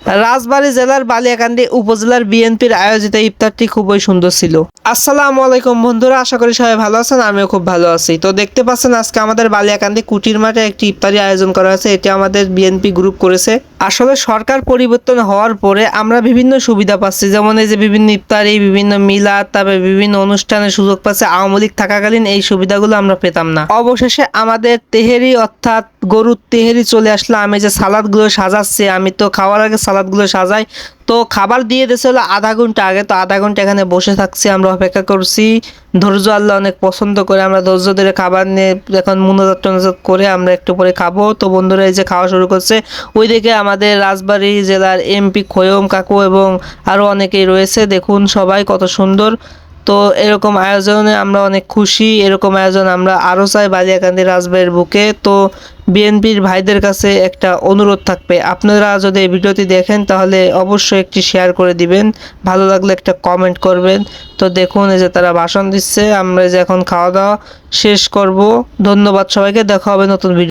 রাজবাড়ী জেলার বালিয়াকান্দি উপজেলার বিএনপির আয়োজিত ইফতারটি খুবই সুন্দর ছিল। আসসালামু আলাইকুম বন্ধুরা, আশা করি সবাই ভালো আছেন। আমিও খুব ভালো আছি। তো দেখতে পাচ্ছেন আজকে আমাদের বালিয়াকান্দি কুটির মাঠে একটি ইফতারি আয়োজন করা হয়েছে। এটি আমাদের বিএনপি গ্রুপ করেছে। আসলে সরকার পরিবর্তন হওয়ার পরে আমরা বিভিন্ন সুবিধা পাচ্ছি, যেমন এই যে বিভিন্ন ইফতারি, বিভিন্ন মিলাদ, তারপরে বিভিন্ন অনুষ্ঠানের সুযোগ পাচ্ছে। আওয়ামী লীগ থাকাকালীন এই সুবিধাগুলো আমরা পেতাম না। অবশেষে আমাদের তেহেরি অর্থাৎ গরুর তেহেরি চলে আসলো। আমি যে সালাদগুলো সাজাচ্ছি, আমি তো খাওয়ার আগে সালাদগুলো সাজাই। তো খাবার দিয়ে দিয়েছে হলো আধা ঘন্টা আগে। তো আধা ঘন্টা এখানে বসে থাকছি, আমরা অপেক্ষা করছি। ধৈর্য আল্লাহ অনেক পছন্দ করে, আমরা ধৈর্য ধরে খাবার নিয়ে এখন মুনাজাত টুনাজাত করে আমরা একটু পরে খাবো। তো বন্ধুরা এই যে খাওয়া শুরু করছে। ওইদিকে আমাদের রাজবাড়ী জেলার এমপি খোয়ম কাকু এবং আরও অনেকেই রয়েছে। দেখুন সবাই কত সুন্দর। তো এরকম আয়োজনে আমরা অনেক খুশি। এরকম আয়োজন আমরা আরও চাই বালিয়াকান্দি রাজবাড়ির বুকে। তো বিএনপির ভাইদের কাছে একটা অনুরোধ থাকবে, আপনারা যদি এই ভিডিওটি দেখেন তাহলে অবশ্যই একটি শেয়ার করে দিবেন, ভালো লাগলে একটা কমেন্ট করবেন। তো দেখুন এই যে তারা ভাষণ দিচ্ছে, আমরা যে এখন খাওয়া দাওয়া শেষ করব। ধন্যবাদ সবাইকে, দেখা হবে নতুন ভিডিও।